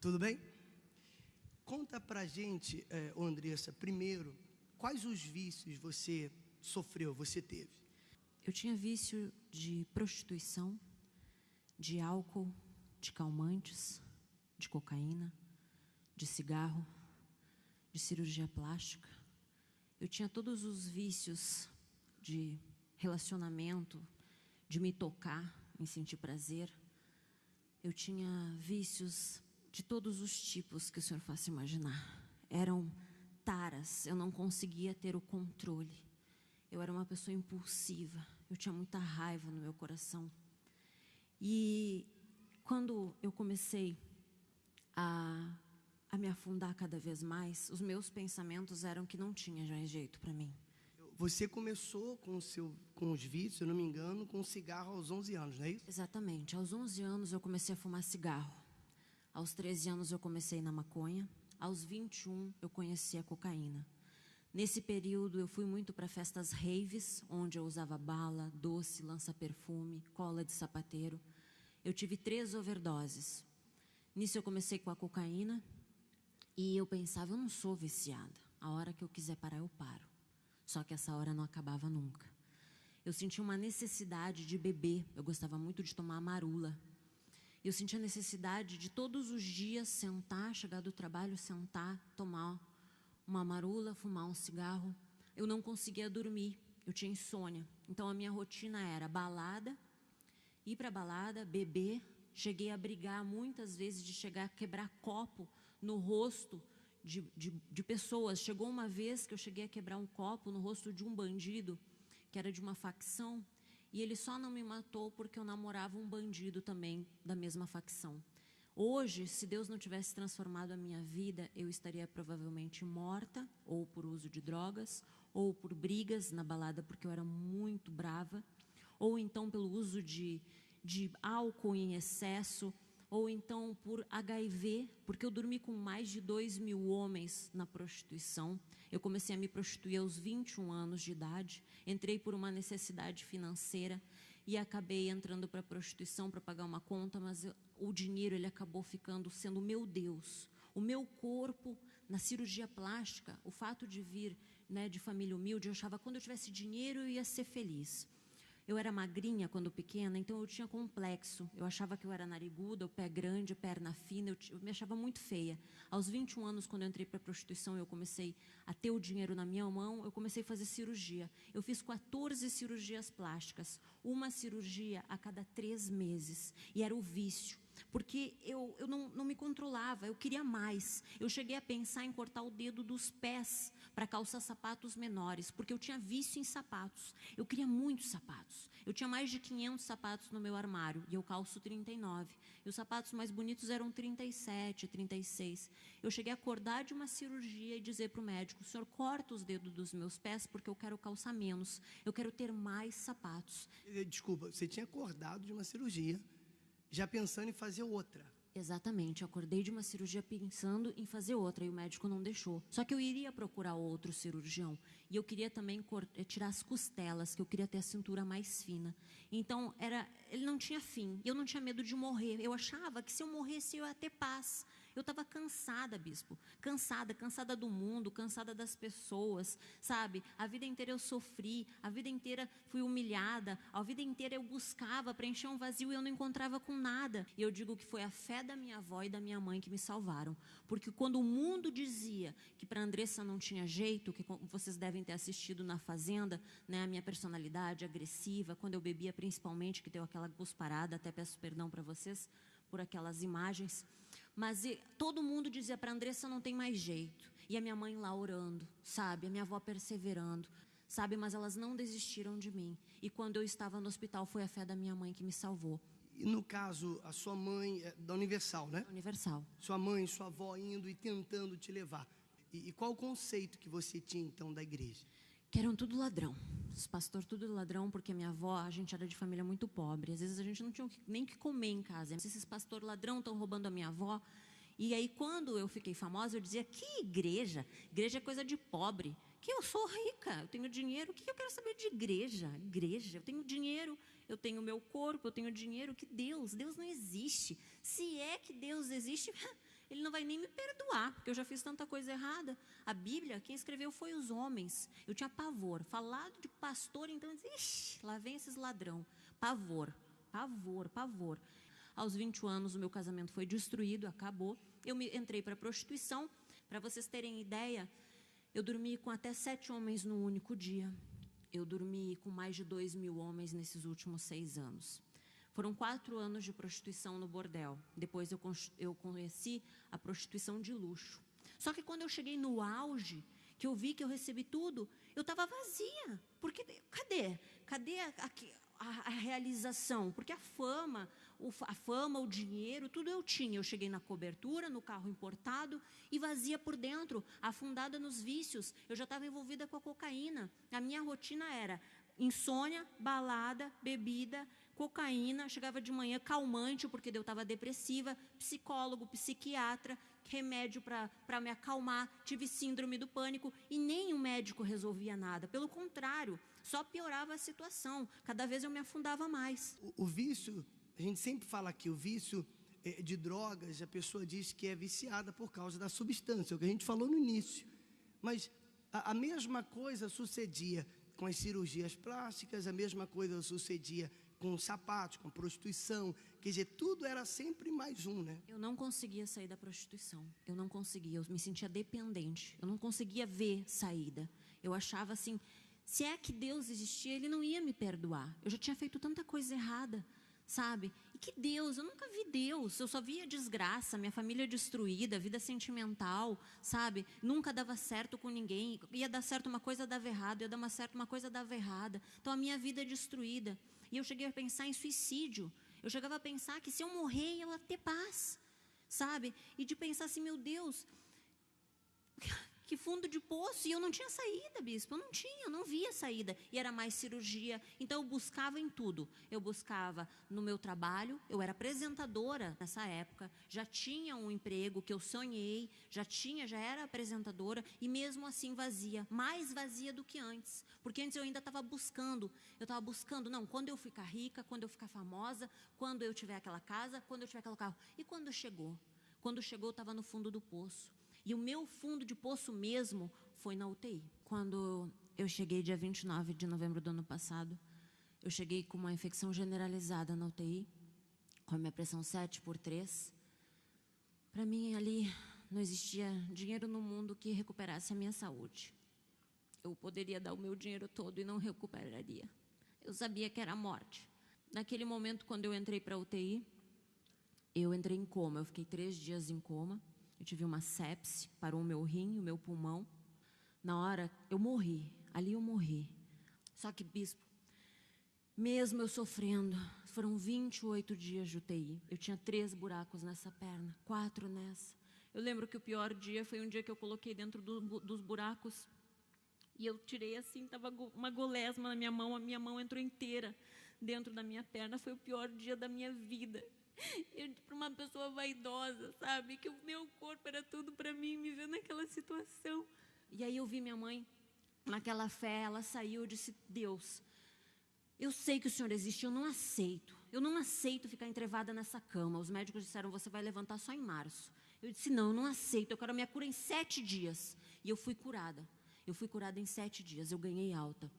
Tudo bem? Conta pra gente, Andressa, primeiro, quais os vícios você sofreu, você teve? Eu tinha vício de prostituição, de álcool, de calmantes, de cocaína, de cigarro, de cirurgia plástica. Eu tinha todos os vícios de relacionamento, de me tocar, em sentir prazer. Eu tinha vícios de todos os tipos que o senhor faça imaginar. Eram taras, eu não conseguia ter o controle. Eu era uma pessoa impulsiva, eu tinha muita raiva no meu coração. E quando eu comecei a me afundar cada vez mais, os meus pensamentos eram que não tinha mais jeito para mim. Você começou com os vícios, se eu não me engano, com o cigarro aos 11 anos, não é isso? Exatamente. Aos 11 anos eu comecei a fumar cigarro. Aos 13 anos eu comecei na maconha. Aos 21 eu conheci a cocaína. Nesse período eu fui muito para festas raves, onde eu usava bala, doce, lança-perfume, cola de sapateiro. Eu tive 3 overdoses. Nisso eu comecei com a cocaína e eu pensava, eu não sou viciada. A hora que eu quiser parar, eu paro. Só que essa hora não acabava nunca. Eu sentia uma necessidade de beber. Eu gostava muito de tomar marula. Eu sentia a necessidade de todos os dias sentar, chegar do trabalho, sentar, tomar uma marula, fumar um cigarro. Eu não conseguia dormir, eu tinha insônia. Então a minha rotina era balada, ir para balada, beber. Cheguei a brigar muitas vezes de chegar a quebrar copo no rosto de pessoas. Chegou uma vez que eu cheguei a quebrar um copo no rosto de um bandido, que era de uma facção, e ele só não me matou porque eu namorava um bandido também da mesma facção. Hoje, se Deus não tivesse transformado a minha vida, eu estaria provavelmente morta, ou por uso de drogas, ou por brigas na balada, porque eu era muito brava, ou então pelo uso de álcool em excesso, ou então por HIV, porque eu dormi com mais de 2.000 homens na prostituição. Eu comecei a me prostituir aos 21 anos de idade, entrei por uma necessidade financeira e acabei entrando para a prostituição para pagar uma conta, mas o dinheiro ele acabou sendo o meu Deus. O meu corpo, na cirurgia plástica, o fato de vir, né, de família humilde, eu achava que quando eu tivesse dinheiro eu ia ser feliz. Eu era magrinha quando pequena, então eu tinha complexo. Eu achava que eu era nariguda, o pé grande, a perna fina, eu me achava muito feia. Aos 21 anos, quando eu entrei para a prostituição, eu comecei a ter o dinheiro na minha mão, eu comecei a fazer cirurgia. Eu fiz 14 cirurgias plásticas, uma cirurgia a cada 3 meses, e era o vício. Porque eu não me controlava, eu queria mais. Eu cheguei a pensar em cortar o dedo dos pés para calçar sapatos menores, porque eu tinha vício em sapatos. Eu queria muitos sapatos. Eu tinha mais de 500 sapatos no meu armário, e eu calço 39. E os sapatos mais bonitos eram 37, 36. Eu cheguei a acordar de uma cirurgia e dizer para o médico, o senhor corta os dedos dos meus pés porque eu quero calçar menos. Eu quero ter mais sapatos. Desculpa, você tinha acordado de uma cirurgia, já pensando em fazer outra. Exatamente, eu acordei de uma cirurgia pensando em fazer outra e o médico não deixou. Só que eu iria procurar outro cirurgião e eu queria também tirar as costelas, que eu queria ter a cintura mais fina. Então, ele não tinha fim, eu não tinha medo de morrer. Eu achava que se eu morresse eu ia ter paz. Eu estava cansada, bispo, cansada do mundo, cansada das pessoas, sabe? A vida inteira eu sofri, a vida inteira fui humilhada, a vida inteira eu buscava preencher um vazio e eu não encontrava com nada. E eu digo que foi a fé da minha avó e da minha mãe que me salvaram. Porque quando o mundo dizia que para Andressa não tinha jeito, que vocês devem ter assistido na Fazenda, né, a minha personalidade agressiva, quando eu bebia principalmente, que deu aquela cusparada, até peço perdão para vocês por aquelas imagens, mas todo mundo dizia para Andressa não tem mais jeito, e a minha mãe lá orando, sabe, a minha avó perseverando, sabe, mas elas não desistiram de mim, e quando eu estava no hospital foi a fé da minha mãe que me salvou. E no caso, a sua mãe, da Universal, né? Universal. Sua mãe, sua avó indo e tentando te levar. E qual o conceito que você tinha então da igreja? Que eram tudo ladrão, os pastores tudo ladrão, porque minha avó, a gente era de família muito pobre, às vezes a gente não tinha nem o que comer em casa, esses pastores ladrão estão roubando a minha avó. E aí quando eu fiquei famosa eu dizia, que igreja? Igreja é coisa de pobre, que eu sou rica, eu tenho dinheiro, o que eu quero saber de igreja? Igreja, eu tenho dinheiro, eu tenho meu corpo, eu tenho dinheiro, que Deus não existe. Se é que Deus existe, Ele não vai nem me perdoar, porque eu já fiz tanta coisa errada. A Bíblia, quem escreveu foi os homens. Eu tinha pavor. Falado de pastor, então, eu disse, ixi, lá vem esses ladrão. Pavor, pavor, pavor. Aos 21 anos, o meu casamento foi destruído, acabou. Eu entrei para a prostituição. Para vocês terem ideia, eu dormi com até 7 homens no único dia. Eu dormi com mais de 2.000 homens nesses últimos 6 anos. Foram 4 anos de prostituição no bordel. Depois eu conheci a prostituição de luxo. Só que quando eu cheguei no auge, que eu vi que eu recebi tudo, eu estava vazia. Porque cadê a realização? Porque a fama, o dinheiro, tudo eu tinha. Eu cheguei na cobertura, no carro importado e vazia por dentro, afundada nos vícios. Eu já estava envolvida com a cocaína. A minha rotina era insônia, balada, bebida, cocaína. Chegava de manhã calmante, porque eu estava depressiva, psicólogo, psiquiatra, remédio para me acalmar. Tive síndrome do pânico e nenhum médico resolvia nada. Pelo contrário, só piorava a situação. Cada vez eu me afundava mais. O vício, a gente sempre fala aqui, o vício de drogas, a pessoa diz que é viciada por causa da substância, é o que a gente falou no início. Mas a mesma coisa sucedia com as cirurgias plásticas, a mesma coisa sucedia com os sapatos, com a prostituição. Quer dizer, tudo era sempre mais um, né? Eu não conseguia sair da prostituição. Eu não conseguia, eu me sentia dependente. Eu não conseguia ver saída. Eu achava assim, se é que Deus existia, Ele não ia me perdoar. Eu já tinha feito tanta coisa errada, sabe? E que Deus, eu nunca vi Deus. Eu só via desgraça, minha família destruída, vida sentimental, sabe? Nunca dava certo com ninguém. Ia dar certo uma coisa, dava errado. Ia dar certo uma coisa, dava errada. Então a minha vida é destruída. E eu cheguei a pensar em suicídio. Eu chegava a pensar que se eu morrer, eu ia ter paz, sabe? E de pensar assim, meu Deus, que fundo de poço. E eu não tinha saída, bispo. Eu não via saída. E era mais cirurgia. Então eu buscava em tudo. Eu buscava no meu trabalho. Eu era apresentadora nessa época. Já tinha um emprego que eu sonhei. Já era apresentadora. E mesmo assim vazia. Mais vazia do que antes. Porque antes eu ainda estava buscando. Eu estava buscando, não, quando eu ficar rica, quando eu ficar famosa, quando eu tiver aquela casa, quando eu tiver aquele carro. E quando chegou? Quando chegou, eu estava no fundo do poço. E o meu fundo de poço mesmo foi na UTI. Quando eu cheguei dia 29 de novembro do ano passado, eu cheguei com uma infecção generalizada na UTI, com a minha pressão 7/3. Para mim, ali, não existia dinheiro no mundo que recuperasse a minha saúde. Eu poderia dar o meu dinheiro todo e não recuperaria. Eu sabia que era a morte. Naquele momento, quando eu entrei para a UTI, eu entrei em coma. Eu fiquei 3 dias em coma. Eu tive uma sepse, parou o meu rim, o meu pulmão. Na hora, eu morri. Ali eu morri. Só que, bispo, mesmo eu sofrendo, foram 28 dias de UTI. Eu tinha 3 buracos nessa perna, 4 nessa. Eu lembro que o pior dia foi um dia que eu coloquei dentro dos buracos e eu tirei assim, estava uma gosma na minha mão, a minha mão entrou inteira dentro da minha perna. Foi o pior dia da minha vida. Para uma pessoa vaidosa, sabe? Que o meu corpo era tudo para mim, me ver naquela situação. E aí eu vi minha mãe, naquela fé, ela saiu e disse, Deus, eu sei que o Senhor existe, eu não aceito ficar entrevada nessa cama. Os médicos disseram, você vai levantar só em março. Eu disse, não, eu não aceito, eu quero a minha cura em 7 dias. E eu fui curada. Eu fui curada em 7 dias, eu ganhei alta.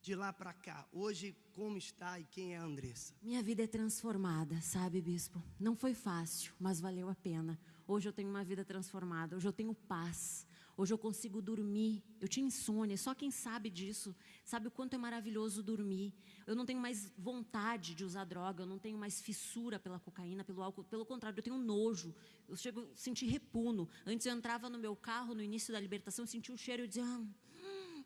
De lá para cá, hoje como está e quem é a Andressa? Minha vida é transformada, sabe, bispo? Não foi fácil, mas valeu a pena. Hoje eu tenho uma vida transformada, hoje eu tenho paz. Hoje eu consigo dormir. Eu tinha insônia, só quem sabe disso sabe o quanto é maravilhoso dormir. Eu não tenho mais vontade de usar droga, eu não tenho mais fissura pela cocaína, pelo álcool. Pelo contrário, eu tenho nojo. Eu chego a sentir repuno. Antes eu entrava no meu carro, no início da libertação, eu sentia o cheiro e eu dizia,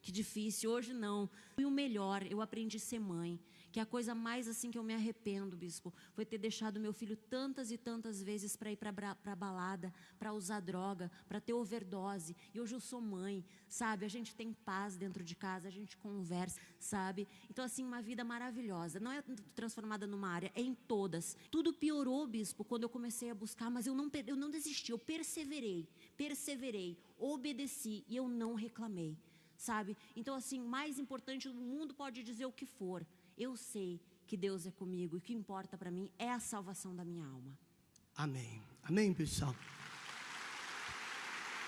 que difícil, hoje não. E o melhor, eu aprendi a ser mãe. Que a coisa mais assim que eu me arrependo, bispo, foi ter deixado meu filho tantas e tantas vezes para ir para balada, para usar droga, para ter overdose. E hoje eu sou mãe, sabe? A gente tem paz dentro de casa, a gente conversa, sabe? Então, assim, uma vida maravilhosa. Não é transformada numa área, é em todas. Tudo piorou, bispo, quando eu comecei a buscar, mas eu não desisti, eu perseverei, obedeci e eu não reclamei. Sabe? Então, assim, mais importante, o mundo pode dizer o que for. Eu sei que Deus é comigo e o que importa para mim é a salvação da minha alma. Amém. Amém, pessoal.